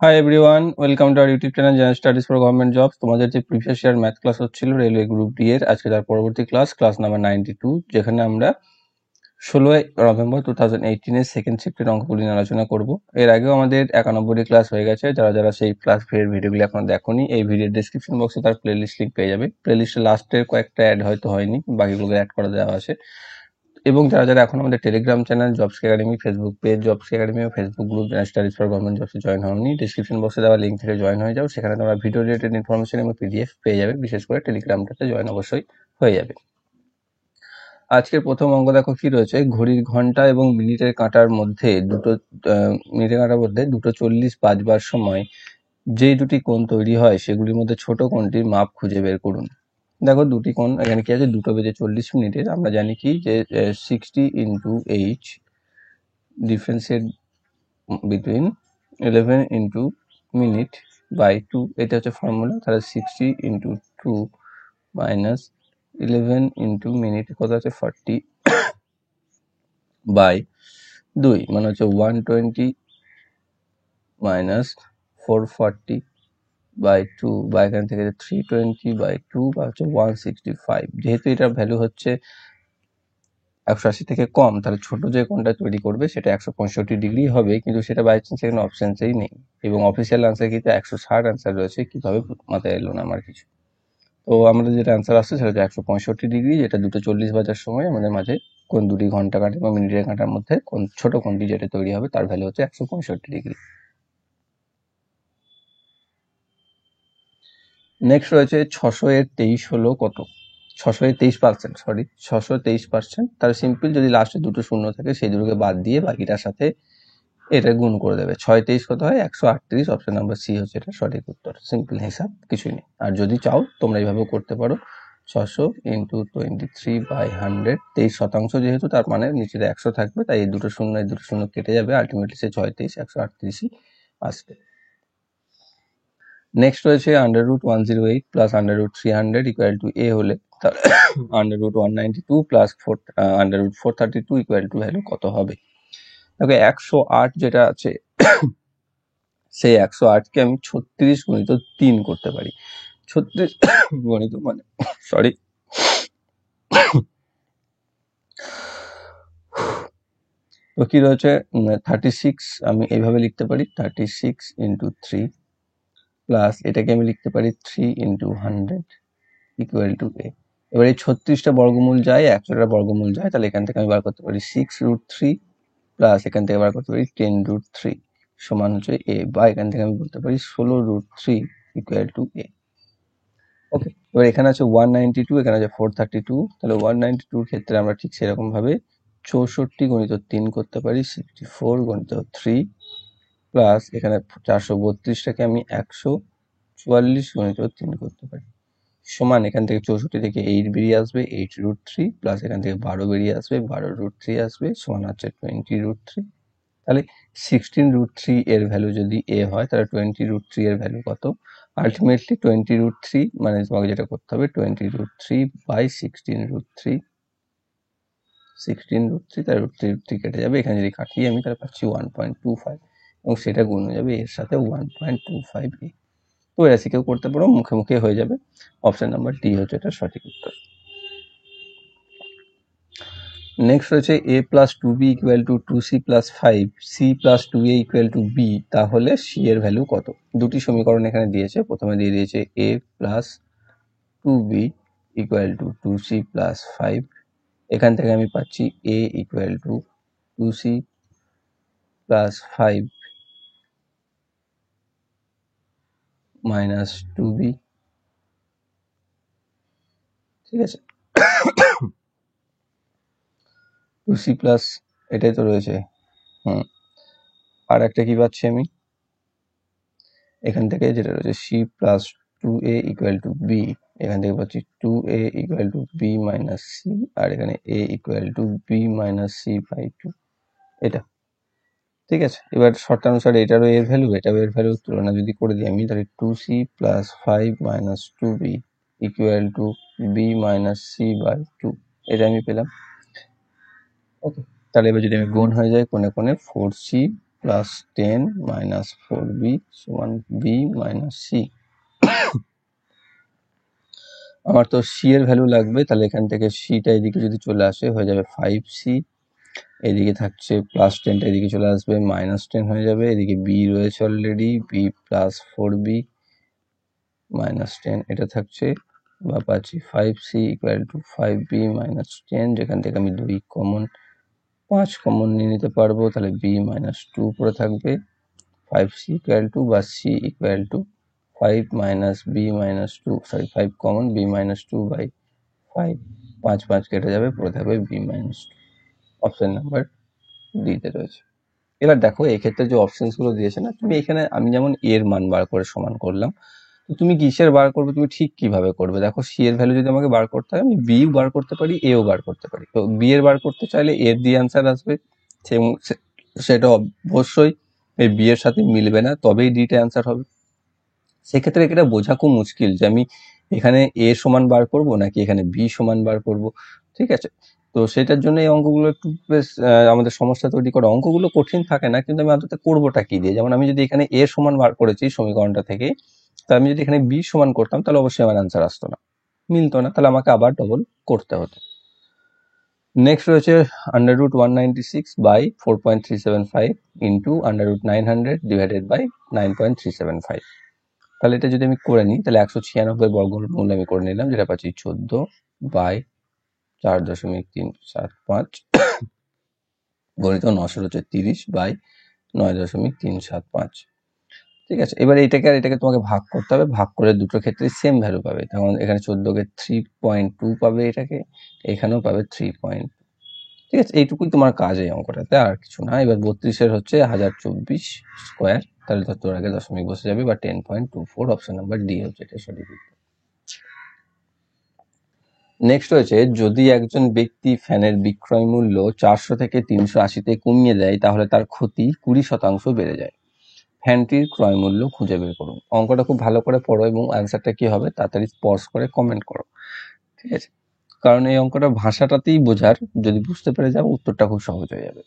Hi everyone, welcome to our YouTube channel general studies for government jobs. তোমাদের যে previous year math class হচ্ছিল railway group D এর, আজকে তার পরবর্তী ক্লাস নাম্বার 92, যেখানে আমরা 16 নভেম্বর 2018 সেকেন্ড শিফটের অঙ্কগুলি নিয়ে আলোচনা করব। এর আগেও আমাদের 91 ক্লাস হয়ে গেছে। যারা সেই ক্লাস ভিডিওগুলি এখনো দেখোনি, এই ভিডিওর ডেসক্রিপশন বক্সে তার প্লেলিস্ট লিঙ্ক পেয়ে যাবে। প্লেলিস্টে লাস্টের কয়েকটা অ্যাড হয়তো হয়নি, বাকিগুলো অ্যাড করে দেওয়া আছে। এবং যারা এখন আমাদের Telegram channel jobs academy, Facebook page jobs academy ও Facebook group studies for government জবসে জয়েন হওনি, ডিসক্রিপশন বক্সে দেওয়া লিঙ্ক থেকে জয়েন হয়ে যাও। সেখানে তোমরা ভিডিও রিলেটেড ইনফরমেশন এবং পিডিএফ পেয়ে যাবে। বিশেষ করে টেলিগ্রামটাতে জয়েন অবশ্যই হয়ে যাবে। আজকের প্রথম অঙ্ক দেখো কি রয়েছে, ঘড়ির ঘন্টা এবং মিনিটের কাঁটার মধ্যে দুটো 40 বাজবার সময় যে দুটি কোণ তৈরি হয় সেগুলির মধ্যে ছোট কোণটির মাপ খুঁজে বের করুন। দেখো দুটি কোণ এখানে কি আছে, 2:40 আমরা জানি কি যে 60 into h differentiate between 11 into minute by 2, এটা হচ্ছে ফর্মুলা। তাহলে 60 into 2 minus 11 into মিনিট কত আছে 40 বাই 2 মানে হচ্ছে 120 minus 440 বাই 2 বা এখান থেকে 320 বাই 2 বা হচ্ছে 165। যেহেতু এটার ভ্যালু হচ্ছে 180 থেকে কম, তাহলে ছোট যে কোণটা তৈরি করবে সেটা 165 ডিগ্রি হবে, কিন্তু সেটা বাই চান্স এখানে অপশনসেই নেই এবং অফিসিয়াল আনসার কিন্তু 160 আনসার রয়েছে। কিভাবে মাথায় এলো না আমার কিছু। তো আমাদের যেটা আনসার আসছে সেটা হচ্ছে 165 ডিগ্রি, যেটা 2:40 বাজার সময় আমাদের মাঝে কোন দুটি ঘন্টা কাঁটা বা মিনিটের কাঁটার মধ্যে কোন ছোট কোণটি যেটা তৈরি হবে তার ভ্যালু হচ্ছে 165 ডিগ্রি। নেক্সট রয়েছে 600 এর 23 হলো কত। 600 এর 23%, সরি 623%। তাহলে সিম্পল, যদি লাস্টে দুটো শূন্য থাকে সেই দুটোকে বাদ দিয়ে বাকিটার সাথে এটা গুণ করে দেবে। 6 23 কত হয় 138। অপশন নাম্বার সি হচ্ছে এটা সঠিক উত্তর। সিম্পল হিসাব, কিছুই নেই। আর যদি চাও তোমরা এইভাবেও করতে পারো, 600 into 23/100, 23% যেহেতু, তার মানে নিচে 100 থাকবে, তাই এই দুটো শূন্য কেটে যাবে, আলটিমেটলি সে 6 23 138ই আসবে। নেক্সট রয়েছে √108 প্লাস √300 ইকুয়াল টু এ হলে √192 প্লাস √432 ইকুয়াল টু ভ্যালু কত হবে। দেখো 108 যেটা আছে সেই 108কে আমি 36 গুণিত 3 করতে পারি। 36 গণিত মানে সরি তো কি রয়েছে 36, আমি এইভাবে লিখতে পারি 36 into 3 প্লাস এটাকে আমি লিখতে পারি 3 into 100 ইকুয়াল টু এ। এবার এই 36টা বর্গমূল যায়, 100টা বর্গমূল যায়, তাহলে এখান থেকে আমি বার করতে পারি 6√3 প্লাস এখান থেকে বার করতে পারি 10√3 সমান হচ্ছে এ, বা এখান থেকে আমি বলতে পারি 16√3 ইকুয়াল টু এ। ওকে, এবার এখানে আছে 192, এখানে আছে 432, তাহলে 192 ক্ষেত্রে আমরা ঠিক সেরকম ভাবে 64 গুণিত 3 করতে পারি, 64 গুণিত 3 প্লাস এখানে 432টাকে আমি 144 গুণিত 3 করতে পারি, সমান এখান থেকে 64 থেকে 8 বেরিয়ে আসবে, 8√3 প্লাস এখান থেকে 12 বেরিয়ে আসবে, 12√3 আসবে, সমান হচ্ছে 20√3। তাহলে 16√3 এর ভ্যালু যদি এ হয়, তাহলে 20√3 এর ভ্যালু কত। আলটিমেটলি 20√3 মানে তোমাকে যেটা করতে হবে 20√3 বাই 16√3, 16√3 তার √3 কেটে যাবে, এখানে যদি কাটি আমি তাহলে পাচ্ছি 1.25 এবং সেটা গুণ হয়ে যাবে এর সাথে 1.25 এ। তো এরা কেউ করতে পারো, মুখে মুখে হয়ে যাবে। অপশন নাম্বার ডি হচ্ছে এটা সঠিক উত্তর। নেক্সট রয়েছে a plus 2b equal two 2c plus 5, c plus 2a equal to b, তাহলে c এর ভ্যালু কত। দুটি সমীকরণ এখানে দিয়েছে, প্রথমে দিয়ে দিয়েছে a plus 2b equal two 2c plus 5, এখান থেকে আমি পাচ্ছি a equal two 2c plus 5 minus 2b, ঠিক আছে। 2c প্লাস এটাই তো রয়েছে, আর একটা কি পাচ্ছি আমি এখান থেকে, যেটা রয়েছে c plus 2a equal to b, এখান থেকে পাচ্ছি 2a equal to b minus c, আর এখানে a equal to b minus c by 2, এটা ঠিক আছে। এবার শর্তানুসারে এটারও এর ভ্যালু এটাও এর ভ্যালু তুলনা যদি করে দিই আমি, তাহলে 2c plus 5 minus 2b equal to b minus c by 2, এটা আমি পেলাম। ওকে, তাহলে এবার যদি আমি গুণ হয়ে যায় কোণে কোণে 4c প্লাস 10 মাইনাস 4b সমান b মাইনাস c। আমার তো c এর ভ্যালু লাগবে, তাহলে এখান থেকে cটা এদিকে যদি চলে আসে হয়ে যাবে 5c, এদিকে থাকছে প্লাস 10টা এদিকে চলে আসবে মাইনাস 10 হয়ে যাবে, এদিকে b রয়েছে already b plus 4b minus 10 এটা থাকছে, বা পাচ্ছি 5c equal two 5b minus 10, যেখান থেকে আমি 2 কমন 5 কমন নিয়ে নিতে পারবো, তাহলে b মাইনাস 2 পড়ে থাকবে, 5c ইকুয়াল টু বা c equal to 5 minus b minus 2, sorry 5 common b minus 2 by 5, 5 5 কেটে যাবে, পড়ে থাকবে b minus 2। Option number D তে রয়েছে। এবার দেখো এক্ষেত্রে যে অপশনস গুলো দিয়েছে না, তুমি এখানে আমি যেমন এর মান বার করে সমান করলাম, তো তুমি কিসের বার করবে, তুমি ঠিক কিভাবে করবে? দেখো সি এর ভ্যালু যদি আমাকে বার করতে হয়, আমি বি বার করতে পারি, এও বার করতে পারি। তো বি এর বার করতে চাইলে এর দিয়ে অ্যান্সার আসবে, সেটা অবশ্যই এই বি এর সাথে মিলবে না, তবেই ডিটা অ্যান্সার হবে। সেক্ষেত্রে এটা বোঝা খুব মুশকিল যে আমি এখানে এ সমান বার করব নাকি এখানে বি সমান বার করব, ঠিক আছে? তো সেটার জন্য এই অঙ্কগুলো একটু বেশ আমাদের সমস্যা তৈরি করে। অঙ্কগুলো কঠিন থাকে না, কিন্তু আমি আদতে করবোটা কি দিয়ে? যেমন আমি যদি এখানে এ সমান বার করেছি সমীকরণটা থেকে, তা আমি যদি এখানে বি সমান করতাম তাহলে অবশ্যই আমার অ্যান্সার আসতো না, মিলতো না, তাহলে আমাকে আবার ডবল করতে হতো। নেক্সট রয়েছে √196 বাই 4.375 ইন্টু √900 ডিভাইডেড বাই 9.375। তাহলে এটা যদি আমি করে নিই, তাহলে 196 বর্গমূল আমি করে নিলাম, যেটা পাচ্ছি 14 বাই 4.375 গণিত 9 হচ্ছে 30 বাই 9.375। ঠিক আছে, এবার এটাকে আর এটাকে তোমাকে ভাগ করতে হবে, ভাগ করে দুটো ক্ষেত্রে সেম ভ্যালু পাবে। তখন এখানে 14কে 3.2 পাবে, এটাকে এখানেও পাবে 3. ঠিক আছে, এইটুকুই তোমার কাজ এই অঙ্কটাতে, আর কিছু না। এবার 32-এর হচ্ছে 1024 স্কোয়ার, তাহলে তোর আগে দশমিক বসে যাবে, বা 10.24। অপশন নাম্বার ডি হচ্ছে এটা সঠিক উত্তর। নেক্সট হয়েছে, যদি একজন ব্যক্তি ফ্যানের বিক্রয় মূল্য 400 থেকে 380-তে কমিয়ে দেয়, তাহলে তার ক্ষতি 20% বেড়ে যায়। ফ্যানটির ক্রয় মূল্য খুঁজে বের করুন। অঙ্কটা খুব ভালো করে পড়ো এবং অ্যান্সারটা কি হবে তাড়াতাড়ি পজ করে কমেন্ট করো, ঠিক আছে? কারণ এই অঙ্কটা ভাষাটাতেই বোঝার, যদি বুঝতে পেরে যাও উত্তরটা খুব সহজ হয়ে যাবে,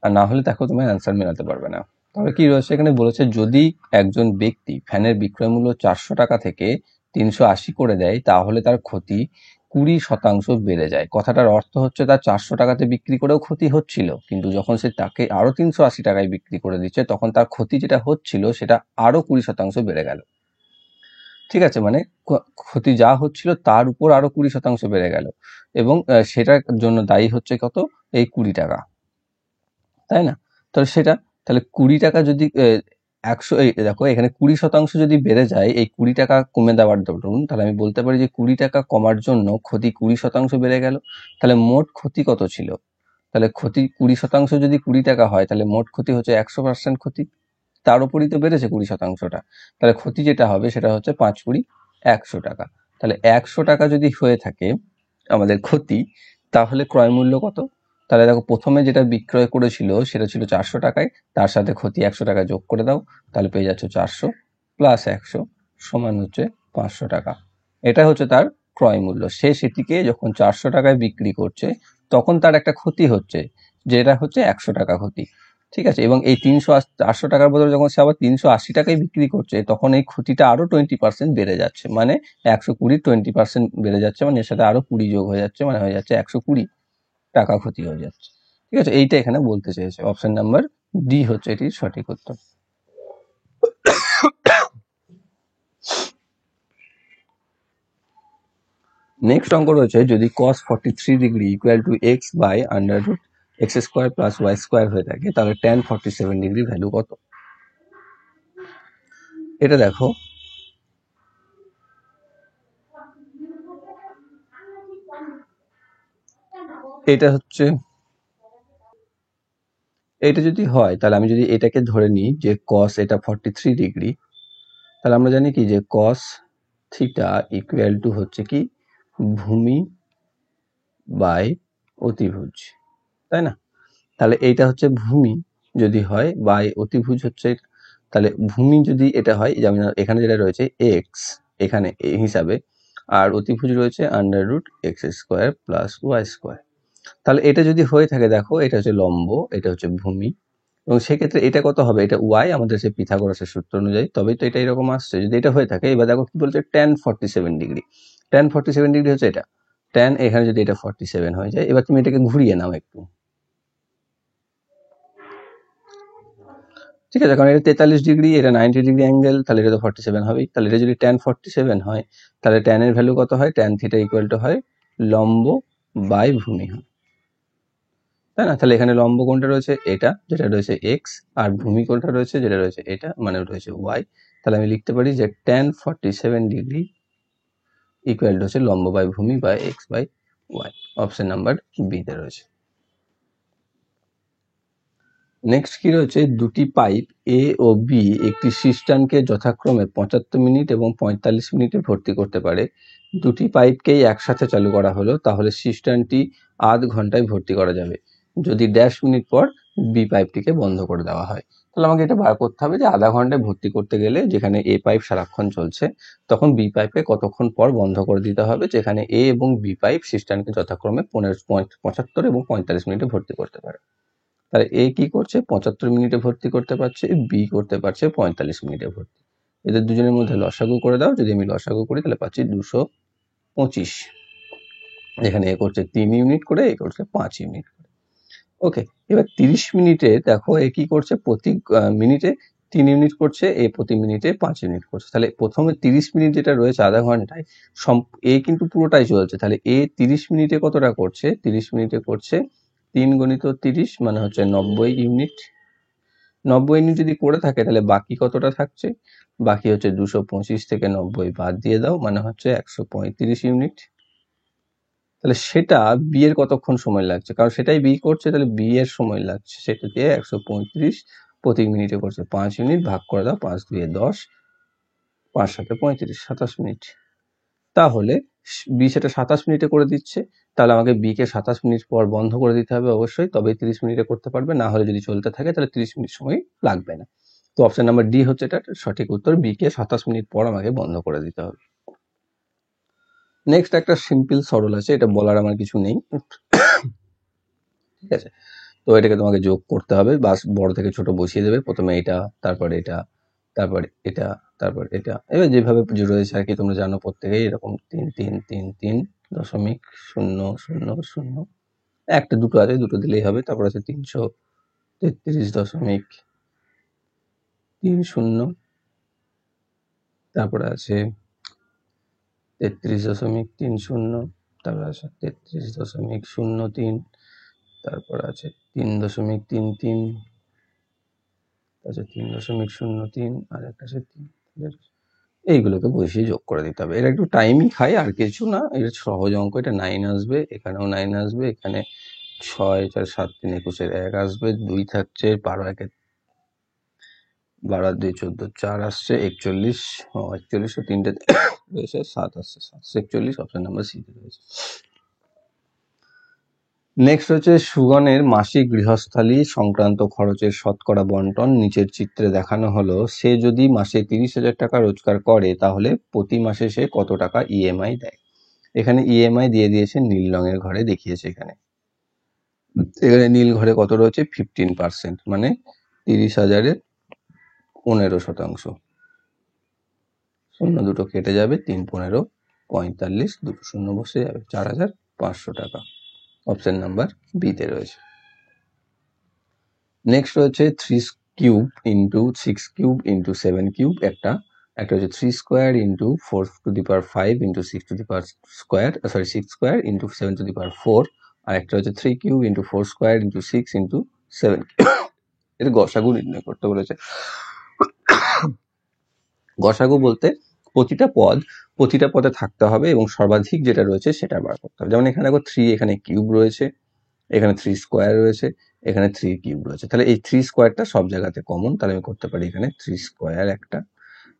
আর না হলে দেখো তুমি অ্যান্সার মেলাতে পারবে না। তবে কি রয়েছে এখানে, বলেছে যদি একজন ব্যক্তি ফ্যানের বিক্রয় মূল্য 400 টাকা থেকে 380 করে দেয়, তাহলে তার ক্ষতি 20% বেড়ে যায়। কথাটার অর্থ হচ্ছে তার 400 টাকাতে বিক্রি করেও ক্ষতি হচ্ছিল, কিন্তু যখন সে তাকে আরো 380 টাকায় বিক্রি করে দিচ্ছে, তখন তার ক্ষতি যেটা হচ্ছিল সেটা আরো 20% বেড়ে গেল। ঠিক আছে, মানে ক্ষতি যা হচ্ছিল তার উপর আরো 20% বেড়ে গেল, এবং সেটার জন্য দায়ী হচ্ছে কত, এই 20 টাকা, তাই না? তাহলে সেটা, তাহলে 20 টাকা যদি 100, এই দেখো এখানে 20% যদি বেড়ে যায়, এই 20 টাকা কমে দেওয়ার দরুন, তাহলে আমি বলতে পারি যে 20 টাকা কমার জন্য ক্ষতি 20% বেড়ে গেল। তাহলে মোট ক্ষতি কত ছিল? তাহলে ক্ষতি 20% যদি 20 টাকা হয়, তাহলে মোট ক্ষতি হচ্ছে 100% ক্ষতি, তার উপরই তো বেড়েছে 20%টা। তাহলে ক্ষতি যেটা হবে সেটা হচ্ছে 5 × 20 100 টাকা। তাহলে 100 টাকা যদি হয়ে থাকে আমাদের ক্ষতি, তাহলে ক্রয় মূল্য কত? তাহলে দেখো প্রথমে যেটা বিক্রয় করেছিল সেটা ছিল 400 টাকায়, তার সাথে ক্ষতি 100 টাকা যোগ করে দাও, তাহলে পেয়ে যাচ্ছ 400 প্লাস 100 সমান হচ্ছে 500 টাকা। এটা হচ্ছে তার ক্রয় মূল্য। সে সেটিকে যখন 400 টাকায় বিক্রি করছে, তখন তার একটা ক্ষতি হচ্ছে, যেটা হচ্ছে 100 টাকা ক্ষতি, ঠিক আছে? এবং এই 400 টাকার বদলে যখন সে আবার 380 টাকায় বিক্রি করছে, তখন এই ক্ষতিটা আরো 20% বেড়ে যাচ্ছে, মানে 120 20% বেড়ে যাচ্ছে, মানে এর সাথে আরো 20 যোগ হয়ে যাচ্ছে, মানে হয়ে যাচ্ছে 120 টাকা ক্ষতি হয়ে যাচ্ছে। ঠিক আছে, এইটা এখানে বলতে চেয়েছে। অপশন নাম্বার ডি হচ্ছে এটির সঠিক উত্তর। নেক্সট অঙ্ক রয়েছে, যদি cos 43 degree equal to X by √x² plus y² হয়ে থাকে, তাহলে tan 47 ডিগ্রি ভ্যালু কত? এটা দেখো, এটা হচ্ছে, এটা যদি হয় তাহলে আমি যদি এটাকে ধরে নিই যে cos এটা 43 ডিগ্রি, তাহলে আমরা জানি কি যে cos থিটা ইকুয়াল টু হচ্ছে কি ভূমি বাই অতিভুজ, তাই না? তাহলে এইটা হচ্ছে ভূমি যদি হয়, বাই অতিভুজ হচ্ছে, তাহলে ভূমি যদি এটা হয়, যেমন এখানে যেটা রয়েছে এক্স এখানে এই হিসাবে, আর অতিভুজ রয়েছে √x² প্লাস y²। তাহলে এটা যদি হয়ে থাকে, দেখো এটা হচ্ছে লম্ব, এটা হচ্ছে ভূমি, এবং সেক্ষেত্রে এটা কত হবে, এটা ওয়াই আমাদের সেই পিথাগোরাসের সূত্র অনুযায়ী, তবেই তো এটা এরকম আসছে। যদি এটা হয়ে থাকে, এবার দেখো কি বলছে, tan 47 ডিগ্রি। tan 47 ডিগ্রি হচ্ছে এটা, tan এখানে যদি এটা 47 হয়ে যায়, এবার তুমি এটাকে ঘুরিয়ে নাও একটু, ঠিক আছে, কারণ এটা 43 ডিগ্রি, এটা 90 ডিগ্রি অ্যাঙ্গেল, তাহলে এটা তো 47 হবেই। তাহলে এটা যদি tan 47 হয়, তাহলে tan এর ভ্যালু কত হয়, tan থিটা ইকুয়াল টু হয় লম্ব বাই ভূমি হয়, তাই না? তাহলে এখানে লম্ব কোনটা রয়েছে, এটা যেটা রয়েছে এক্স, আর ভূমি কোনটা রয়েছে, যেটা রয়েছে এটা, মানে রয়েছে ওয়াই। তাহলে আমি লিখতে পারি যে tan 47 ডিগ্রি ইকুয়াল টু হচ্ছে লম্ব বাই ভূমি by X by Y. Option number B তে রয়েছে। নেক্সট কি রয়েছে, দুটি পাইপ এ ও বি একটি সিস্টানকে যথাক্রমে 75 মিনিট এবং 45 মিনিটে ভর্তি করতে পারে। দুটি পাইপকেই একসাথে চালু করা হলো, তাহলে সিস্টানটি আধ ঘন্টায় ভর্তি করা যাবে যদি ড্যাশ মিনিট পর বি পাইপটিকে বন্ধ করে দেওয়া হয়। তাহলে আমাকে এটা বার করতে হবে যে আধা ঘন্টায় ভর্তি করতে গেলে যেখানে এ পাইপ সারাক্ষণ চলছে, তখন বি পাইপে কতক্ষণ পর বন্ধ করে দিতে হবে, যেখানে এ এবং বি পাইপ সিস্টানকে যথাক্রমে 75 এবং 45 মিনিটে ভর্তি করতে পারে। তাহলে এ কি করছে, 75 মিনিটে ভর্তি করতে পারছে, বি করতে পারছে 45 মিনিটে ভর্তি। এদের দুজনের মধ্যে লসাগু করে দাও, যদি আমি লসাগু করি তাহলে পাচ্ছি 225। এখানে এ করছে 3 ইউনিট করে, এ করছে 5 ইউনিট করে। ওকে, এবার 30 মিনিটে দেখো এ কি করছে, প্রতি মিনিটে 3 ইউনিট করছে, এ প্রতি মিনিটে 5 ইউনিট করছে। তাহলে প্রথমে 30 মিনিট যেটা রয়েছে আধা ঘন্টায়, এ কিন্তু পুরোটাই চলছে, তাহলে এ 30 মিনিটে কতটা করছে, 30 মিনিটে করছে 3 গুণিত 30 মানে হচ্ছে 90 ইউনিট। 90 ইউনিট যদি করে থাকে, তাহলে বাকি কতটা থাকছে, বাকি হচ্ছে 225 থেকে 90 বাদ দিয়ে দাও, মানে হচ্ছে 135 ইউনিট। তাহলে সেটা বি এর কতক্ষণ সময় লাগছে, কারণ সেটাই বি করছে, তাহলে বি এর সময় লাগছে, সেটা দিয়ে 135 প্রতি মিনিটে করছে 5 ইউনিট, ভাগ করে দাও, 5 2 10, 5 7 35, 27 মিনিট। তাহলে বি সেটা 27 মিনিটে করে দিচ্ছে, তাহলে আমাকে বি কে 27 মিনিট পর বন্ধ করে দিতে হবে অবশ্যই, তবে 30 মিনিটে করতে পারবে, না হলে যদি চলতে থাকে তাহলে 30 মিনিট সময় লাগবে না। তো অপশন নাম্বার ডি হচ্ছে এটা সঠিক উত্তর, বি কে 27 মিনিট পর আমাকে বন্ধ করে দিতে হবে। নেক্সট একটা সিম্পল সরল আছে, এটা বলার আমার কিছু নেই, ঠিক আছে। তো এটাকে তোমাকে যোগ করতে হবে, বাস বড় থেকে ছোট বসিয়ে দেবে, প্রথমে এটা, তারপরে এটা, তারপরে এটা, তারপর এটা, এবার যেভাবে রয়েছে আর কি, তোমরা জানো প্রত্যেকেই এরকম 3 3 3 3 দশমিক 0 0 0, একটা দুটো আছে, দুটো দিলেই হবে। তারপর আছে 333.30, তারপরে আছে 33.30, তারপরে আছে 33.03, তারপর আছে 3.33, আছে 3.03, আর একটা আছে 3। এইগুলোকে বসিয়ে যোগ করে দিতে হবে। এটা একটু টাইমই খায়, আর কিছু না, এটা সহজ অঙ্ক। এটা 9 আসবে, এখানেও 9 আসবে, এখানে 6 4 7 3 21 1 আসবে, 2 থাকছে, 12 1 12 2 14 4 আসছে, 41, 41 ও 3টে রয়েছে, 7 আসছে, 741, অপশন নাম্বার সি তে রয়েছে। নেক্সট হচ্ছে সুগনের মাসিক গৃহস্থালী সংক্রান্ত খরচের শতকরা বন্টন নিচের চিত্রে দেখানো হলো। সে যদি মাসে 30,000 টাকা রোজগার করে, তাহলে প্রতি মাসে সে কত টাকা ইএমআই দেয়। এখানে ইএমআই দিয়ে দিয়েছে, নীল রঙের ঘরে দেখিয়েছে। এখানে নীল ঘরে কত রয়েছে, 15%, মানে 30,000-এর 15%। শূন্য দুটো কেটে যাবে, 3 15 45, দুটো শূন্য বসে যাবে, 4,500 টাকা। অপশন নাম্বার বি তে রয়েছে। নেক্সট রয়েছে 3 cube into 6 cube into 7 cube, একটা হচ্ছে 3 square into 4 to the power 5 into 6 to the power square, 6 square into 7 to the power 4, আর একটা হচ্ছে 3 cube into 4 square into 6 into 7। এর গসাগু নির্ণয় করতে বলেছে। গসাগু বলতে প্রতিটা পদে থাকতে হবে এবং সর্বাধিক যেটা রয়েছে সেটা বার করতে হবে। যেমন এখানে দেখো 3, এখানে কিউব রয়েছে, এখানে 3 স্কোয়ার রয়েছে, এখানে 3 কিউব রয়েছে, তাহলে এই 3 স্কোয়ারটা সব জায়গাতে কমন, তাহলে আমি করতে পারি এখানে 3 স্কোয়ার একটা,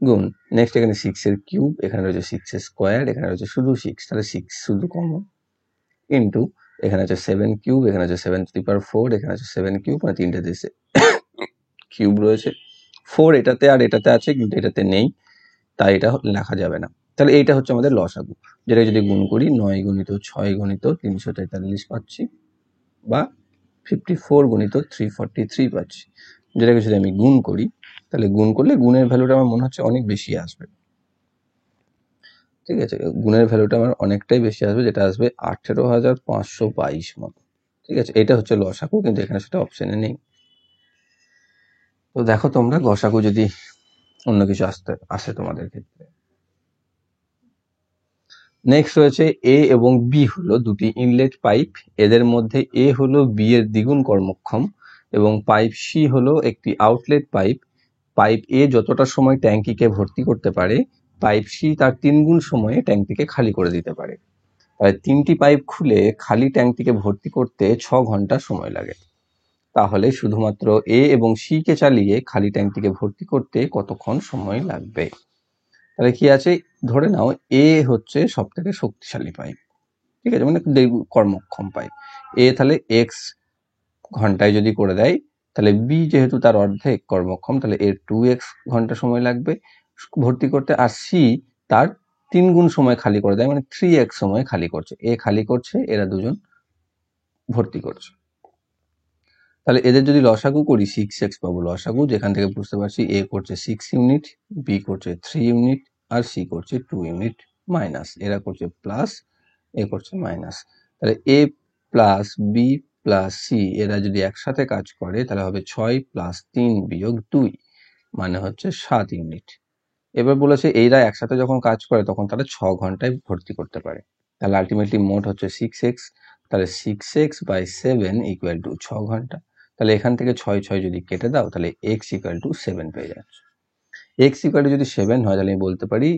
গুণ নেক্সট এখানে 6 এর কিউব, এখানে রয়েছে 6 এর স্কোয়ার, এখানে রয়েছে শুধু 6, তাহলে 6 শুধু কমন, ইন্টু এখানে আছে 7 কিউব, এখানে আছে 7 টু দি পাওয়ার 4, এখানে আছে 7 কিউব, মানে তিনটে দেশে কিউব রয়েছে। 4 এটাতে আর এটাতে আছে, কিন্তু এটাতে নেই, তাই এটা লেখা যাবে না। তাহলে এইটা হচ্ছে আমাদের লসাগু, যেটা যদি গুণ করি 9 গুণিত 6 গুণিত 343 পাচ্ছি, বা 54 গুণিত 343 পাচ্ছি, যেটাকে যদি আমি গুণ করি তাহলে গুণ করলে গুণের ভ্যালুটা আমার মনে হচ্ছে অনেক বেশি আসবে। ঠিক আছে, গুণের ভ্যালুটা আমার অনেকটাই বেশি আসবে, যেটা আসবে 18,522 মতো। ঠিক আছে, এটা হচ্ছে লসাগু, কিন্তু এখানে সেটা অপশনে নেই। তো দেখো তোমরা গসাগু যদি অন্য কিছু আসে তোমাদের ক্ষেত্রে। নেক্সট রয়েছে এ এবং বি হলো দুটি ইনলেট পাইপ, এদের মধ্যে এ হলো বি এর দ্বিগুণ কর্মক্ষম এবং পাইপ সি হলো একটি আউটলেট পাইপ। পাইপ এ যতটা সময় ট্যাঙ্কিকে ভর্তি করতে পারে, পাইপ সি তার 3 গুণ সময়ে ট্যাঙ্কিকে খালি করে দিতে পারে। তাই 3টি পাইপ খুলে খালি ট্যাঙ্কিকে ভর্তি করতে 6 ঘন্টা সময় লাগে। তাহলে শুধুমাত্র এ এবং সি কে চালিয়ে খালি ট্যাঙ্কিকে ভর্তি করতে কতক্ষণ সময় লাগবে? তাহলে কি আছে, ধরে নাও এ হচ্ছে সব থেকে শক্তিশালী পাইপ। ঠিক আছে, মানে কর্মক্ষম পাইপ। এ তাহলে এক্স ঘন্টায় যদি করে দেয়, তাহলে বি যেহেতু তার অর্ধেক কর্মক্ষম, তাহলে এর 2x ঘন্টা সময় লাগবে ভর্তি করতে। আর সি তার 3 গুণ সময় খালি করে দেয়, মানে 3x সময় খালি করছে। এ খালি করছে, এরা দুজন ভর্তি করছে। তাহলে এদের যদি লসাগু করি 6x পাবো লসাগু, যেখান থেকে বুঝতে পারছি এ করছে 6 ইউনিট, বি করছে 3 ইউনিট, আর সি করছে 2 ইউনিট মাইনাস, এরা করছে প্লাস, এ করছে মাইনাস। তাহলে এ প্লাস বি প্লাস সি এরা যদি একসাথে কাজ করে তাহলে হবে 6 প্লাস 3 বিয়োগ 2, মানে হচ্ছে 7 ইউনিট। এবার বলেছে এইরা একসাথে যখন কাজ করে তখন তারা 6 ঘন্টায় ভর্তি করতে পারে। তাহলে আলটিমেটলি মোট হচ্ছে 6x, তাহলে 6x বাই 7 ইকুয়াল টু 6 ঘন্টা। তাহলে এখান থেকে 6 যদি কেটে দাও তাহলে x ইকুয়াল টু 7 পেয়ে যাচ্ছে। x ইকুয়াল টু যদি 7 হয় তাহলে আমি বলতে পারি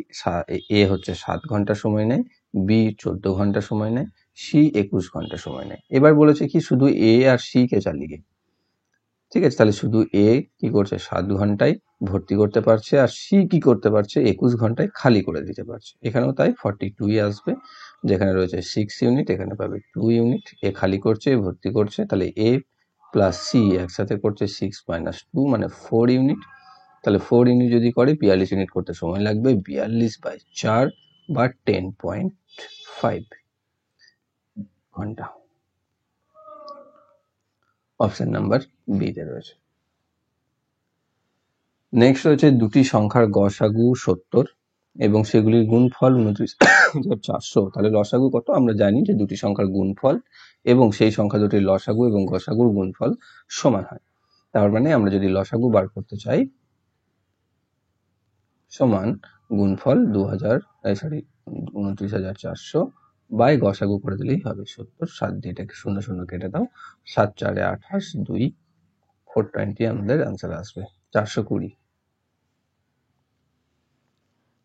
এ হচ্ছে 7 ঘন্টা সময় নেয়, বি 14 ঘন্টা সময় নেয়, সি 21 ঘন্টা সময় নেয়। এবার বলেছে কি শুধু এ আর সি কে চালিয়ে। ঠিক আছে, তাহলে শুধু এ কি করছে 7 ঘন্টায় ভর্তি করতে পারছে, আর সি কি করতে পারছে 21 ঘন্টায় খালি করে দিতে পারছে। এখানেও তাই 42 আসবে, যেখানে রয়েছে 6 ইউনিট এখানে পাবে 2 ইউনিট। এ খালি করছে, ভর্তি করছে, তাহলে এ প্লাস সি একসাথে করছে 6 মাইনাস 2 মানে 4 ইউনিট। তাহলে 4 ইউনিট যদি করে 42 ইউনিট করতে সময় লাগবে 42/4 বা 10.5 ঘন্টা। অপশন নাম্বার বি তে রয়েছে। নেক্সট রয়েছে দুটি সংখ্যার গসাগু 70 এবং সেগুলির গুণফল 29,400। তাহলে লসাগু কত? আমরা জানি যে দুটি সংখ্যার গুণফল এবং সেই সংখ্যা দুটির লসাগু এবং গসাগুর গুণফল সমান হয়। তার মানে আমরা যদি লসাগু বার করতে চাই, সমান গুণফল 29,400 বাই গসাগু করে দিলেই হবে 70। 7 দিয়ে এটাকে 0 0 কেটে দাও, 7 4 28, 2 420 আমাদের আনসার আসবে 420।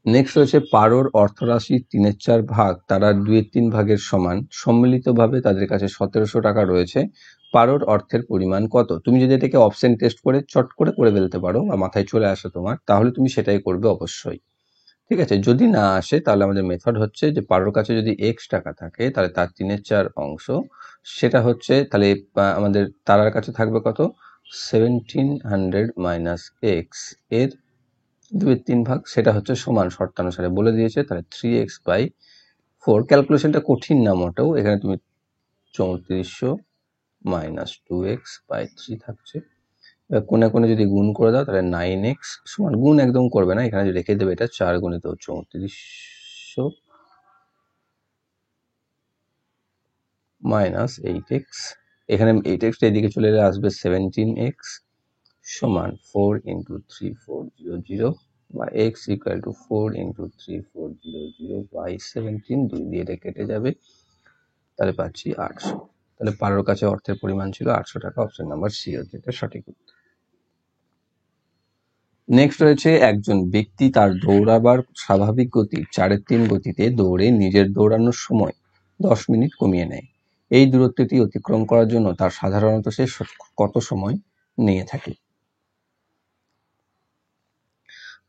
নেক্সট রয়েছে পারোর অর্থরাশি 3/4 ভাগ তারা 2/3 ভাগের সমান, সম্মিলিতভাবে তাদের কাছে 1700 টাকা রয়েছে। পারোর অর্থের পরিমাণ কত? তুমি যদি এটাকে অপশন টেস্ট করে চট করে করে ফেলতে পারো বা মাথায় চলে আসে তোমার, তাহলে তুমি সেটাই করবে অবশ্যই। ঠিক আছে, যদি না আসে তাহলে আমাদের মেথড হচ্ছে যে পারোর কাছে যদি x টাকা থাকে তাহলে তার 3/4 অংশ, সেটা হচ্ছে তাহলে আমাদের তারার কাছে থাকবে কত? 1700 মাইনাস x এর 2/3 ভাগ, সেটা হচ্ছে সমান শর্তানুসারে বলে দিয়েছে, তাহলে 3x/4। ক্যালকুলেশনটা কঠিন না মোটেও, এখানে তুমি 3400 মাইনাস 2x/3 থাকছে। এবার কোণে কোণে যদি গুণ করে দাও তাহলে 9x সমান, গুণ একদম করবে না, এখানে রেখে দেবে এটা 4 গুণিত 3400 মাইনাস 8x, এখানে 8x এদিকে চলে এলে আসবে 17x সমান 4 ইন্টু 3400 বা x equal to 4 into 3400 by 17, 2 দিয়ে এটা কেটে যাবে, তাহলে পাচ্ছি 800। তাহলে পারোর কাছে অর্থের পরিমাণ ছিল 800 টাকা। অপশন নাম্বার সি হচ্ছে এটা সঠিক উত্তর। নেক্সট রয়েছে একজন ব্যক্তি তার দৌড়াবার স্বাভাবিক গতি 4/3 গতিতে দৌড়ে নিজের দৌড়ানোর সময় 10 মিনিট কমিয়ে নেয়। এই দূরত্বটি অতিক্রম করার জন্য তার সাধারণত সে কত সময় নিয়ে থাকে?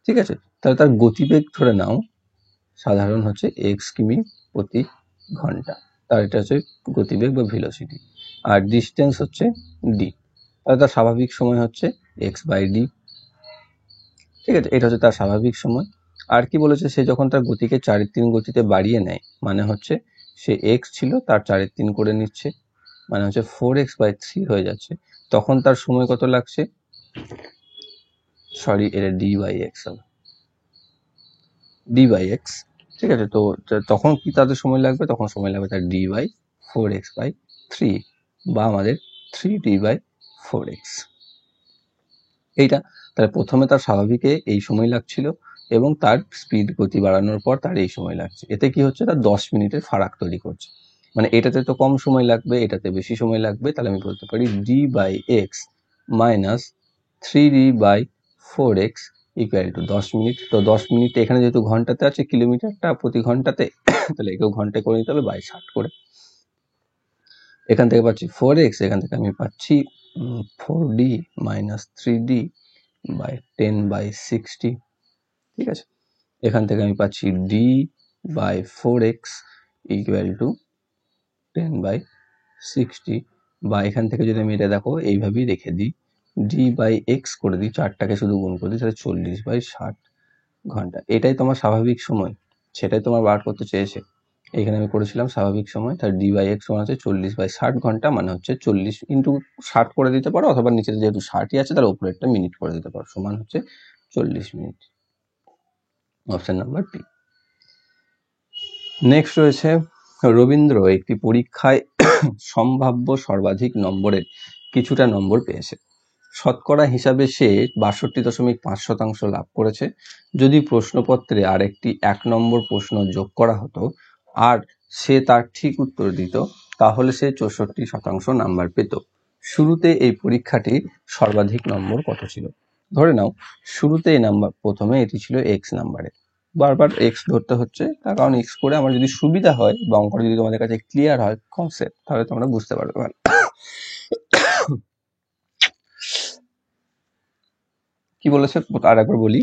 ঠিক আছে, তাহলে তার গতিবেগ ধরে নাও সাধারণ হচ্ছে x কিমি প্রতি ঘন্টা, তার এটা হচ্ছে গতিবেগ বা ভেলোসিটি, আর ডিস্টেন্স হচ্ছে d, তাহলে তার স্বাভাবিক সময় হচ্ছে x/d। ঠিক আছে, এটা হচ্ছে তার স্বাভাবিক সময়। আর কি বলেছে, সে যখন তার গতিকে 4/3 গতিতে বাড়িয়ে নেয়, মানে হচ্ছে সে x ছিল তার 4/3 করে নিচ্ছে, মানে হচ্ছে 4x/3 হয়ে যাচ্ছে, তখন তার সময় কত লাগছে, সরি এটা d/x হবে, d/x, ঠিক আছে। তো তখন কি তাদের সময় লাগবে, তখন সময় লাগবে তার d/4x/3 বা আমাদের 3d/4x। এইটা তাহলে প্রথমে তার স্বাভাবিকে এই সময় লাগছিল এবং তার স্পিড গতি বাড়ানোর পর তার এই সময় লাগছে। এতে কি হচ্ছে, তার 10 মিনিটের ফারাক তৈরি করছে। মানে এটাতে তো কম সময় লাগবে, এটাতে বেশি সময় লাগবে, তাহলে আমি বলতে পারি d/x minus 3d/4x equal to 10 minute. তো 10 মিনিট এখানে যেহেতু ঘন্টাতে আছে, কিলোমিটারটা প্রতি ঘন্টাতে, তাহলে একেও ঘন্টায় করে নিতে হবে বাই 60 করে। এখান থেকে পাচ্ছি 4x, এখান থেকে আমি পাচ্ছি 4d মাইনাস 3d/10/60, ঠিক আছে। এখান থেকে আমি পাচ্ছি d/4x ইকুয়াল টু 10/60, বা এখান থেকে যদি আমি এটা দেখো এইভাবেই রেখে দিই, d/x করে দিই, 4টাকে শুধু গুণ করে দিই, তাহলে 40/60 ঘন্টা। এটাই তোমার স্বাভাবিক সময়, সেটাই তোমার বার করতে চেয়েছে। এখানে আমি করেছিলাম স্বাভাবিক সময়, তার d/x সমান হচ্ছে 40/60 ঘন্টা, মানে হচ্ছে 40 ইন্টু 60 করে দিতে পারো, অথবা নিচে যেহেতু 60ই আছে তার উপরে একটা মিনিট করে দিতে পারো, সমান হচ্ছে 40 minute. Option number B. Next রয়েছে, রবীন্দ্র একটি পরীক্ষায় সম্ভাব্য সর্বাধিক নম্বরের কিছুটা নম্বর পেয়েছে। শতকরা হিসাবে সে 62.5% লাভ করেছে। যদি প্রশ্নপত্রে আরেকটি 1 নম্বর প্রশ্ন যোগ করা হতো আর সে তার ঠিক উত্তর দিত, তাহলে সে 64% নাম্বার পেত। শুরুতে এই পরীক্ষাটির সর্বাধিক নম্বর কত ছিল? ধরে নাও শুরুতে এই নাম্বার, প্রথমে এটি ছিল x নাম্বারে, বারবার x ধরতে হচ্ছে, তার কারণ x করে আমার যদি সুবিধা হয় বা অঙ্কটা যদি তোমাদের কাছে ক্লিয়ার হয় কনসেপ্ট, তাহলে তোমরা বুঝতে পারবে। কি বলেছে আর একবার বলি,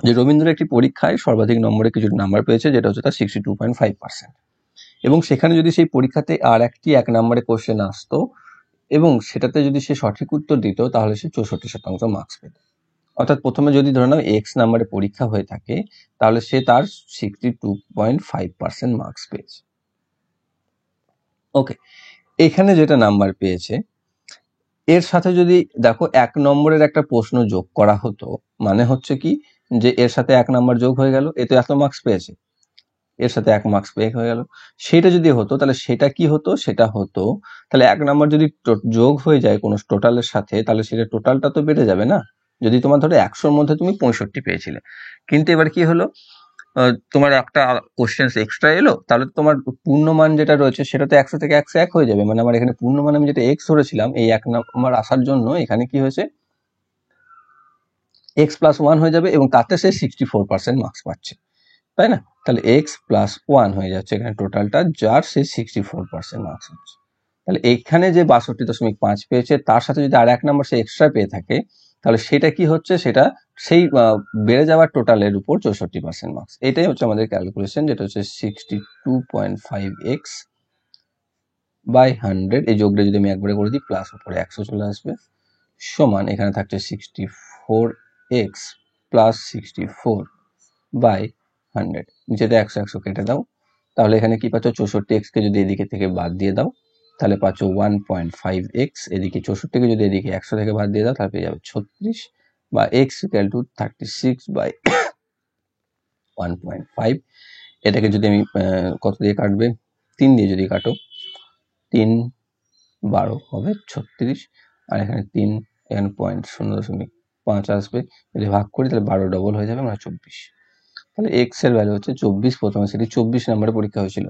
যে রবীন্দ্র একটি পরীক্ষায় সর্বাধিক নম্বরে কিছু নাম্বার পেয়েছে, যেটা হচ্ছে তার 62.5%, এবং সেখানে যদি সেই পরীক্ষাতে আর একটি 1 নম্বরে কোশ্চেন আসতো এবং সেটাতে যদি সে সঠিক উত্তর দিত, তাহলে সে 64% মার্কস পেত। অর্থাৎ প্রথমে যদি ধরে নাও x নাম্বারে পরীক্ষা হয়ে থাকে, তাহলে সে তার 62.5% মার্কস পেয়েছে। ওকে, এখানে যেটা নাম্বার পেয়েছে, এর সাথে যদি দেখো 1 নম্বরের একটা প্রশ্ন যোগ করা হতো, মানে হচ্ছে কি, যে এর সাথে 1 নাম্বার যোগ হয়ে গেল, এ তো এত মার্কস পেয়েছে, এর সাথে 1 মার্কস পেয়ে হয়ে গেল। সেটা যদি হতো, তাহলে সেটা কি হতো, সেটা হতো তাহলে 1 নাম্বার যদি যোগ হয়ে যায় কোনো টোটালের সাথে, তাহলে সেটা টোটালটা তো বেড়ে যাবে না। যদি তোমার ধরো 100-র মধ্যে তুমি 65 পেয়েছিলে, কিন্তু এবার কি হলো, তোমার একটা কোশ্চেন এক্সট্রা এলো, তাহলে তোমার পূর্ণমান যেটা রয়েছে সেটা তো 100 থেকে 101 হয়ে যাবে। মানে আমার এখানে পূর্ণমান আমি যেটা x ধরেছিলাম, এই 1 নাম্বার আসার জন্য এখানে কি হয়েছে, x + 1 হয়ে যাবে, এবং তাতে সে 64% মার্কস পাচ্ছে, তাই না? তাহলে x + 1 হয়ে যাচ্ছে এখানে টোটালটা, যার সে 64% মার্কস হচ্ছে। তাহলে এখানে যে 62.5 পেয়েছে, তার সাথে যদি আর 1 নাম্বার সে এক্সট্রা পেয়ে থাকে, তাহলে সেটা কি হচ্ছে, সেটা সেই বেড়ে যাওয়ার টোটালের উপর 64% মার্কস। এটাই হচ্ছে আমাদের ক্যালকুলেশন, যেটা হচ্ছে 62.5x বাই 100, এই যোগটা যদি আমি একবারে করে দিই, প্লাস উপরে 100 চলে আসবে, সমান এখানে থাকছে 64x প্লাস 64 বাই 100, নিচেতে 100 কেটে দাও, তাহলে এখানে কি পাচ্ছ, 64x কে যদি এদিকে থেকে বাদ দিয়ে দাও, তাহলে পাচ্ছ 1.5x, এদিকে 64কে যদি এদিকে 100 থেকে বাদ দিয়ে দাও, তাহলে পেয়ে যাবে 36, বা x ইকুয়াল টু 36/1.5। এটাকে যদি আমি কত দিয়ে কাটবে, 3 দিয়ে যদি কাটো, 3 12 হবে 36, আর এখানে 3, এখানে 0.5 আসবে, যদি ভাগ করি তাহলে 12 ডবল হয়ে যাবে, মানে 24। তাহলে x এর ভ্যালু হচ্ছে 24, প্রথমে সেটি 24 নম্বরে পরীক্ষা হয়েছিল।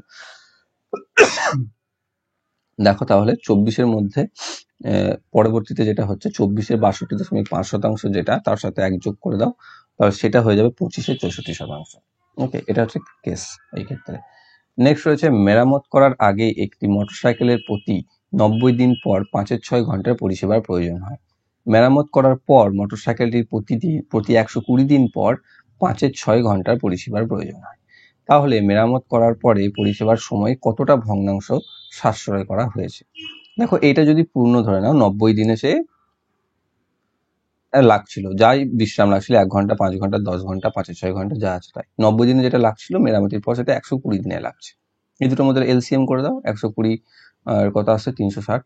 দেখো তাহলে 24-এর মধ্যে পরবর্তীতে যেটা হচ্ছে 24-এর 62.5% যেটা, তার সাথে 1 যোগ করে দাও, তাহলে সেটা হয়ে যাবে 25-এর 64%। ওকে, এটা হচ্ছে কেস এই ক্ষেত্রে। নেক্সট রয়েছে, মেরামত করার আগে একটি মোটরসাইকেলের প্রতি 90 দিন পর 5-6 ঘন্টার পরিষেবার প্রয়োজন হয়। মেরামত করার পর মোটরসাইকেলটির প্রতি 120 দিন পর 5-6 ঘন্টার পরিষেবার প্রয়োজন হয়। তাহলে মেরামত করার পরে পরিষেবার সময় কতটা ভগ্নাংশ সাশ্রয় করা হয়েছে? দেখো এটা যদি পূর্ণ ধরে নাও, 90 দিনে সে লাগছিল, যাই বিশ্রাম লাগছিল, 1 ঘন্টা, 5 ঘন্টা, 10 ঘন্টা, 5-6 ঘন্টা, যা আছে তাই, 90 দিনে যেটা লাগছিল মেরামতির পর সেটা 120 দিনে লাগছে। এই দুটোর মধ্যে এলসিএম করে দাও, 120 আর কত আসছে 360।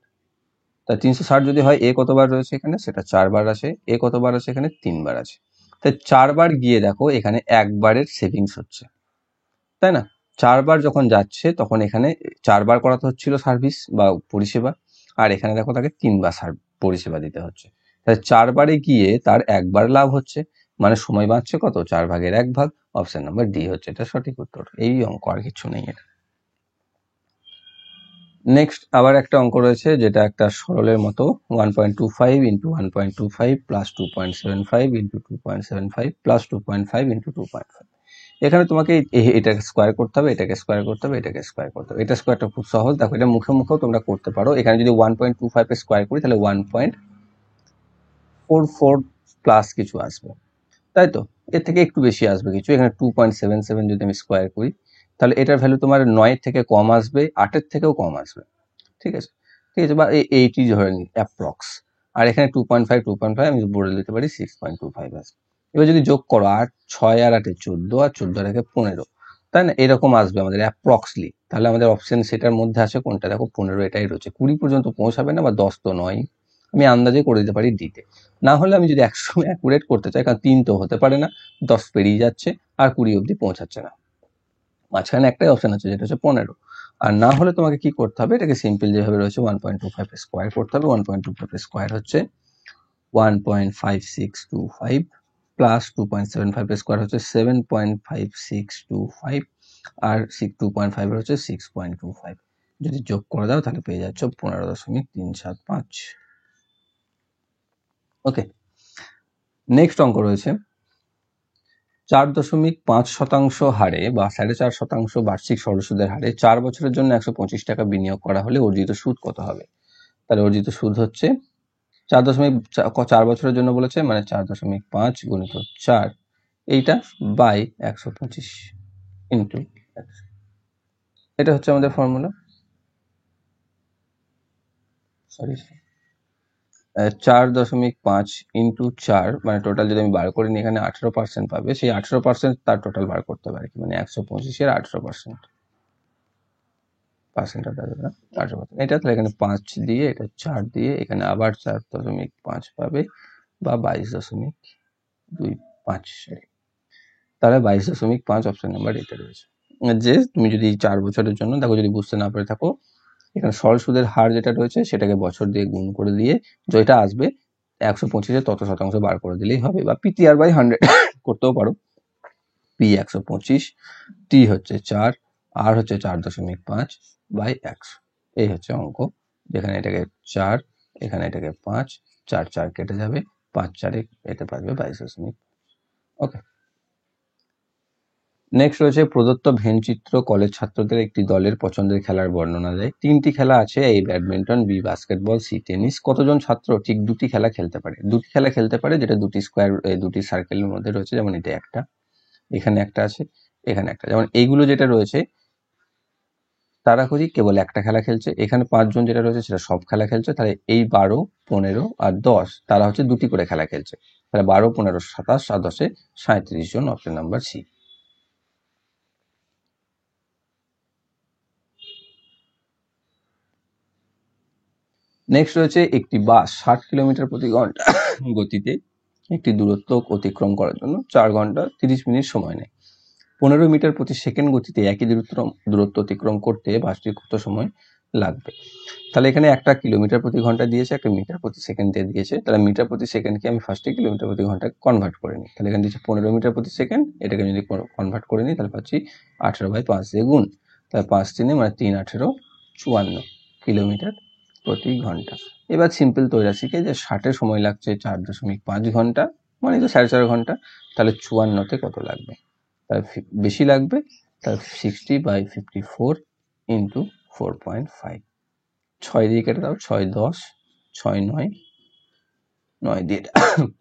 তা 360 যদি হয়, এ কতবার রয়েছে এখানে, সেটা 4 বার আছে। এ কতবার আছে এখানে, 3 বার আছে। তাই 4 বার গিয়ে দেখো এখানে 1 বারের সেভিংস হচ্ছে, তাই না? 4 বার যখন যাচ্ছে তখন এখানে 4 বার করাতে হচ্ছিল সার্ভিস বা পরিষেবা, আর এখানে দেখো তাকে 3 বার পরিষেবা দিতে হচ্ছে। তাই 4 বারে গিয়ে তার 1 বার লাভ হচ্ছে, মানে সময় বাঁচছে কত, 4 ভাগের 1 ভাগ। অপশন নাম্বার ডি হচ্ছে এটা সঠিক উত্তর। এই অঙ্ক, আর কিছু নেই এটা। নেক্সট আবার একটা অঙ্ক রয়েছে, যেটা একটা সরলের মতো, 1.25 into 1.25 plus 2.75 into 2.75 plus 2.5 into 2.5। এখানে তোমাকে এটাকে স্কোয়ার করতে হবে, এটাকে স্কোয়ার করতে হবে, এটাকে স্কোয়ার করতে হবে। এটা স্কোয়ারটা খুব সহজ, দেখো এটা মুখে মুখেও তোমরা করতে পারো। এখানে যদি 1.25 এর স্কোয়ার করি তাহলে 1.44 প্লাস কিছু আসবে, তাই তো? এর থেকে একটু বেশি আসবে কিছু। এখানে 2.77 যদি আমি স্কোয়ার করি তাহলে এটার ভ্যালু তোমার 9 থেকে কম আসবে, 8 এর থেকেও কম আসবে, ঠিক আছে? ঠিক আছে, বা এই 80 ধরে নিই অ্যাপ্রক্স। আর এখানে 2.5 আমি বলে দিতে পারি 6.25 আসবে। এবার যদি যোগ করো 8, 6 আর 8 14, আর 14 আর 1 15, তাই না? এরকম আসবে আমাদের অ্যাপ্রক্সলি। তাহলে আমাদের অপশন সেটার মধ্যে আছে কোনটা, দেখো 15, এটাই রয়েছে। 20 পর্যন্ত পৌঁছাবে না, বা 10 তো নয়। আমি আন্দাজে করে দিতে পারি ডিতে। না হলে আমি যদি 100 অ্যাকুরেট করতে চাই, কারণ 3 তো হতে পারে না, 10 পেরিয়ে যাচ্ছে আর 20 অব্দি পৌঁছাচ্ছে না, মাঝখানে একটাই অপশন আছে যেটা হচ্ছে 15। আর না হলে তোমাকে কি করতে হবে, এটাকে সিম্পল যেভাবে রয়েছে 1.25 স্কোয়ার করতে হবে। 1.25 স্কোয়ার হচ্ছে 1.5625 প্লাস 2.75 স্কোয়ার হচ্ছে 7.5625, আর 2.5 হচ্ছে 6.25। যদি যোগ করে দাও তাহলে পেয়ে যাচ্ছ 15.375। ওকে, নেক্সট অঙ্ক রয়েছে 4.5% হারে বা 4.5% বার্ষিক সরল সুদের হারে 4 বছরের জন্য 125 টাকা বিনিয়োগ করা হলে অর্জিত সুদ কত হবে? তাহলে অর্জিত সুদ হচ্ছে 4 বছরের জন্য বলেছে, মানে 4.5 গুণিত 4 এইটা বাই 125 ইন্টু 100। এটা হচ্ছে আমাদের ফর্মুলা। সরি, 4.5 ইন্টু 4, মানে টোটাল যদি আমি বার করে নিই এখানে 18% পাবে, সেই 18% তার টোটাল বার করতে হবে আর কি, মানে 125-এর 18%। পার্সেন্টটা দেবে না, 18%। এটা তাহলে এখানে 5 দিয়ে, এটা 4 দিয়ে, এখানে আবার 4.5 পাবে, বা 22.25, সরি। তাহলে 22.5 অপশন নাম্বার এটা রয়েছে। যে তুমি যদি 4 বছরের জন্য, দেখো যদি বুঝতে না পেরে থাকো, এখানে সরল সুদের হার যেটা রয়েছে সেটাকে বছর দিয়ে গুণ করে দিয়ে যেটা আসবে 125-এর তত শতাংশ বার করে দিলেই হবে, বা পিটিআর বাই 100 করতেও পারো। পি 125, টি হচ্ছে 4, আর হচ্ছে 4.5 বাই 100। এই হচ্ছে অঙ্ক, যেখানে এটাকে 4, এখানে এটাকে 5, 4 4 কেটে যাবে, 5 4 এটা পারবে 22.5। ওকে, নেক্সট রয়েছে প্রদত্ত ভেনচিত্র কলেজ ছাত্রদের একটি দলের পছন্দের খেলার বর্ণনা দেয়। 3টি খেলা আছে, A badminton, B basketball, C tennis. কতজন ছাত্র ঠিক 2টি খেলা খেলতে পারে? 2টি খেলা খেলতে পারে, যেটা 2টি স্কোয়ার, 2টি সার্কেলের মধ্যে রয়েছে। যেমন এটা একটা, এখানে একটা আছে, এখানে একটা। যেমন এইগুলো যেটা রয়েছে তারা করি কেবল একটা খেলা খেলছে। এখানে 5 জন যেটা রয়েছে সেটা সব খেলা খেলছে। তাহলে এই 12, 15 আর 10 তারা হচ্ছে 2টি করে খেলা খেলছে। তাহলে 12, 15, 27 আর 10-এ 37 জন, অপশন নাম্বার সি। নেক্সট রয়েছে একটি বাস 60 কিলোমিটার প্রতি ঘন্টা গতিতে একটি দূরত্ব অতিক্রম করার জন্য 4 ঘন্টা 30 মিনিট সময় নেয়। 15 মিটার প্রতি সেকেন্ড গতিতে একই দূরত্ব অতিক্রম করতে বাসটির কত সময় লাগবে? তাহলে এখানে একটা কিলোমিটার প্রতি ঘন্টা দিয়েছে, একটা মিটার প্রতি সেকেন্ড দিয়ে দিয়েছে। তাহলে মিটার প্রতি সেকেন্ডকে আমি ফার্স্টে কিলোমিটার প্রতি ঘন্টায় কনভার্ট করে নিই। তাহলে এখানে দিচ্ছে 15 মিটার প্রতি সেকেন্ড, এটাকে যদি কনভার্ট করে নিই তাহলে পাচ্ছি 18/5 দিয়ে গুণ। তাহলে 5 3 মানে 3 18 54 কিলোমিটার প্রতি ঘন্টা। এবার সিম্পল তৈরাশিকে যে 60-এ সময় লাগছে 4.5 ঘন্টা, মানে তো 4.5 ঘন্টা। তাহলে 54-তে কত লাগবে? তাহলে বেশি লাগবে, তাহলে 60/54 ইন্টু 4.5। 6 দিয়ে কেটে দাও, 6 10, 6 9, 9 দিয়ে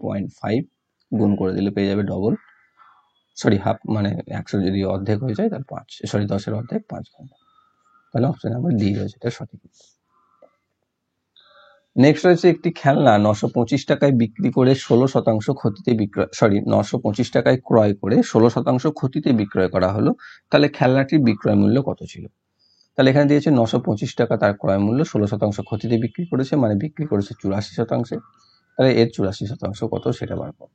0.5 গুণ করে দিলে পেয়ে যাবে ডবল, সরি হাফ, মানে 100 যদি অর্ধেক হয়ে যায় তাহলে 5, সরি 10-এর অর্ধেক 5 ঘন্টা। তাহলে অপশন নাম্বার ডি রয়েছে এটা সঠিক। নেক্সট রয়েছে একটি খেলনা 925 টাকায় বিক্রি করে 16% ক্ষতিতে বিক্রয়, 925 টাকায় ক্রয় করে 16% ক্ষতিতে বিক্রয় করা হলো। তাহলে খেলনাটির বিক্রয় মূল্য কত ছিল? তাহলে এখানে দিয়েছে 925 টাকা তার ক্রয় মূল্য, 16% ক্ষতিতে বিক্রি করেছে, মানে বিক্রি করেছে 84%। তাহলে এর 84% কত সেটা বার করো।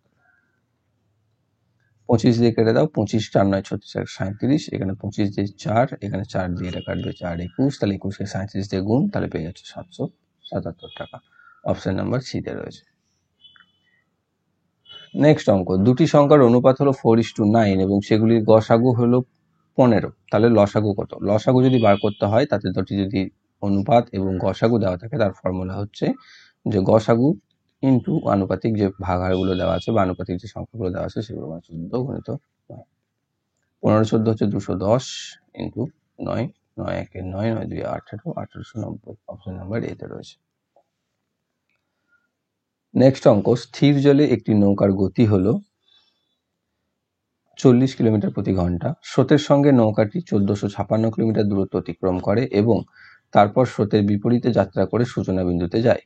25 দিয়ে কেটে দাও, 25 4 9 36 37, এখানে 25 দিয়ে 4, এখানে 4 দিয়ে এটা কাটবে, 4 21, তাহলে 21 কে 37 দিয়ে গুণ, তাহলে পেয়ে যাচ্ছে 777 টাকা। অপশন নাম্বার সি তে রয়েছে। নেক্সট অঙ্ক, দুটি সংখ্যার অনুপাত হলো 4:9 এবং সেগুলির গসাগু হলো 15, তাহলে লসাগু কত? লসাগু যদি বার করতে হয় তাতে দুটি যদি অনুপাত এবং গসাগু দেওয়া থাকে তার ফর্মুলা হচ্ছে যে গসাগু ইন্টু আনুপাতিক যে ভাগাহারগুলো দেওয়া আছে বা আনুপাতিক যে সংখ্যাগুলো দেওয়া আছে সেগুলো 14 গুণিত 9, 15 14 হচ্ছে 210 ইন্টু 9, 9 1 9, 9 2 18, 1890। অপশন নাম্বার এ তে রয়েছে। নেক্সট অঙ্ক, স্থির জলে একটি নৌকার গতি হলো 40 কিলোমিটার প্রতি ঘন্টা। স্রোতের সঙ্গে নৌকাটি 1456 কিলোমিটার দূরত্ব অতিক্রম করে এবং তারপর স্রোতের বিপরীতে যাত্রা করে সূচনা বিন্দুতে যায়।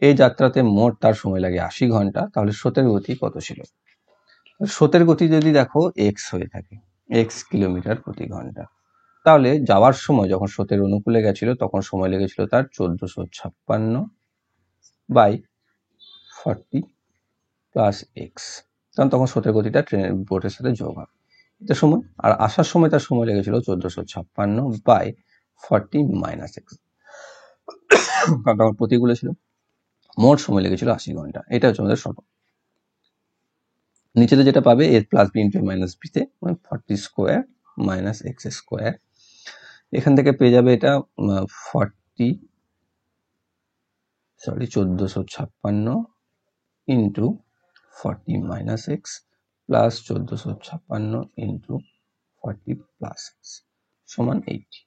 এই যাত্রাতে মোট তার সময় লাগে 80 ঘন্টা। তাহলে স্রোতের গতি কত ছিল? স্রোতের গতি যদি দেখো এক্স হয়ে থাকে, এক্স কিলোমিটার প্রতি ঘন্টা, তাহলে যাওয়ার সময় যখন স্রোতের অনুকূলে গেছিল তখন সময় লেগেছিল তার 1456 বাই 40 প্লাস এক্স, কারণ তখন স্রোতের গতিটা ট্রেনের বোটের সাথে যোগ হয় এটা সময়। আর আসার সময় তার সময় লেগেছিল 1456 বাই 40 মাইনাস এক্স, কারণ তখন প্রতিকূলে ছিল। মোট সময় লেগেছিল 80 ঘন্টা। এটা হচ্ছে আমাদের শর্ত। নিচেতে যেটা পাবে এ প্লাস বি ইন্টু মাইনাস বিতে, 40 স্কোয়ার মাইনাস এক্স স্কোয়ার, এখান থেকে পেয়ে যাবে এটা 1456 into 40 minus x plus 1456 into 40 plus x সমান 80।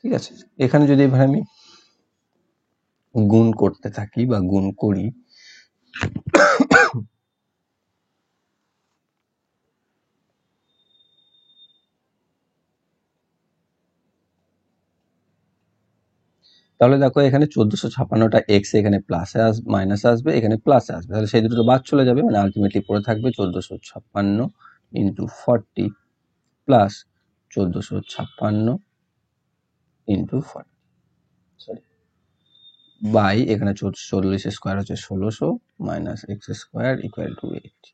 ঠিক আছে, এখানে যদি এবার আমি গুণ করতে থাকি বা গুণ করি, তাহলে দেখো এখানে 1456টা এক্স এখানে প্লাসে মাইনাসে আসবে, এখানে প্লাসে আসবে, তাহলে সেই দুটো বাদ চলে যাবে, মানে আলটিমেটলি পড়ে থাকবে 1456 into 40 plus 1456 into 40, sorry, by এখানে 40 স্কোয়ার হচ্ছে 1600 minus X square equal to 80।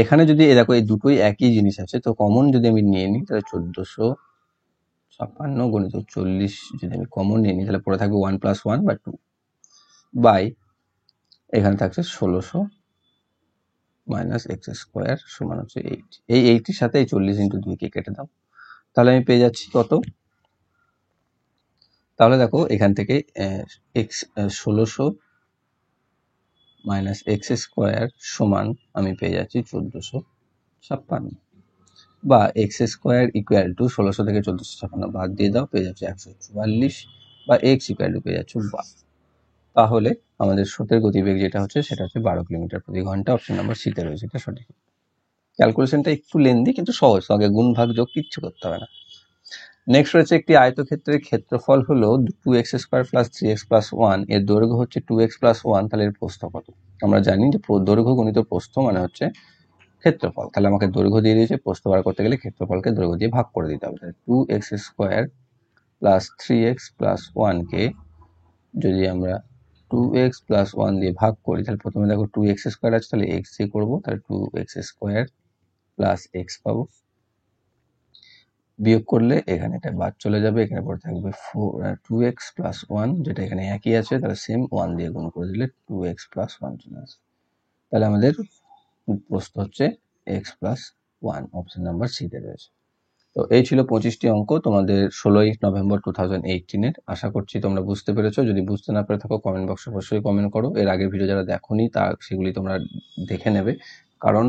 এখানে যদি দেখো এই দুটোই একই জিনিস আছে, তো কমন যদি আমি নিয়ে নিই তাহলে 1456 গুণিত 40 যদি আমি কমন নিয়ে নিই তাহলে পড়ে থাকবে 1 + 1 বা 2 বাই এখানে থাকছে 1600 মাইনাস এক্স স্কোয়ার সমান হচ্ছে 80। এই 80-র সাথে এই 40 ইন্টু 2 কে কেটে দাও, তাহলে আমি পেয়ে যাচ্ছি কত? তাহলে দেখো এখান থেকে এক্স 1600 মাইনাস এক্স স্কোয়ার সমান আমি পেয়ে যাচ্ছি 1456 বা এক্স স্কোয়ার ইকুয়াল টু 1600 থেকে 1456 বাদ দিয়ে দাও, পেয়ে যাচ্ছে 144 বা এক্স ইকুয়াল টু পেয়ে যাচ্ছে 12। তাহলে আমাদের স্রোতের গতিবেগ যেটা হচ্ছে সেটা হচ্ছে 12 কিলোমিটার প্রতি ঘন্টা। অপশন নাম্বার সি তে রয়েছে, এটা সঠিক। ক্যালকুলেশনটা একটু লেন্দি কিন্তু সহজ, আগে গুণ ভাগ যোগ কিচ্ছু করতে হবে না। নেক্সট রয়েছে একটি আয়তক্ষেত্রের ক্ষেত্রফল হলো 2x square plus 3x plus 1, এর দৈর্ঘ্য হচ্ছে 2x প্লাস 1, তাহলে এর প্রস্থ কত? আমরা জানি যে দৈর্ঘ্য গুণিত প্রস্থ মানে হচ্ছে ক্ষেত্রফল, তাহলে আমাকে দৈর্ঘ্য দিয়ে দিয়েছে, প্রস্থ বার করতে গেলে ক্ষেত্রফলকে দৈর্ঘ্য দিয়ে ভাগ করে দিতে হবে। 2x square plus 3x plus 1 কে যদি আমরা 2x প্লাস 1 দিয়ে ভাগ করি, তাহলে প্রথমে দেখো 2x স্কোয়ার আছে, তাহলে x দিয়ে করবো, তাহলে 2x স্কোয়ার প্লাস x পাবো, বিয়োগ করলে এখানে এটা বাদ চলে যাবে, এখানে পরে থাকবে 2x প্লাস 1, যেটা এখানে একই আছে, তাহলে সেম 1 দিয়ে গুণ করে দিলে 2x প্লাস 1 চলে আসবে। তাহলে আমাদের প্রস্থ হচ্ছে x প্লাস 1, অপশন নাম্বার সি তে রয়েছে। তো এই ছিল 25টি অঙ্ক তোমাদের 16ই নভেম্বর 2018-এর। আশা করছি তোমরা বুঝতে পেরেছো। যদি বুঝতে না পেরে থাকো কমেন্ট বক্সে অবশ্যই কমেন্ট করো। এর আগের ভিডিও যারা দেখোনি তা সেগুলি তোমরা দেখে নেবে, কারণ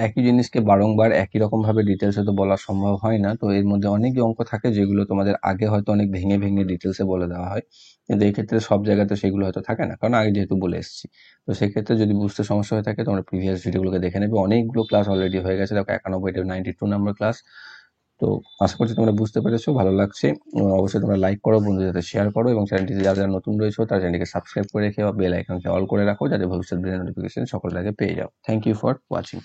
একই জিনিসকে বারংবার একই রকম ভাবে ডিটেলসে তো বলা সম্ভব হয় না। তো এর মধ্যে অনেক অঙ্ক থাকে যেগুলো তোমাদের আগে হয়তো অনেক ভেঙে ভেঙে ডিটেলসে বলে দেওয়া হয়, কিন্তু এই ক্ষেত্রে সব জায়গাতে সেগুলো হয়তো থাকে না, কারণ আগে যেহেতু বলে এসেছি। তো সেক্ষেত্রে যদি বুঝতে সমস্যা হয়ে থাকে তোমরা প্রিভিয়াস ভিডিওগুলোকে দেখে নেবে। অনেকগুলো ক্লাস অলরেডি হয়ে গেছে, দেখো 91 92 নম্বর ক্লাস। তো আশা করছি তোমরা বুঝতে পেরেছো, ভালো লাগছে। অবশ্যই তোমরা লাইক করো, বন্ধুদের সাথে শেয়ার করো এবং চ্যানেলটিতে যারা যারা নতুন রয়েছে তারা চ্যানেলটিকে সাবস্ক্রাইব করে রেখে বেল আইকনকে অল করে রাখো, যাতে ভবিষ্যৎ ভিডিও নোটিফিকেশন সকলের আগে পেয়ে যাও। Thank you for watching.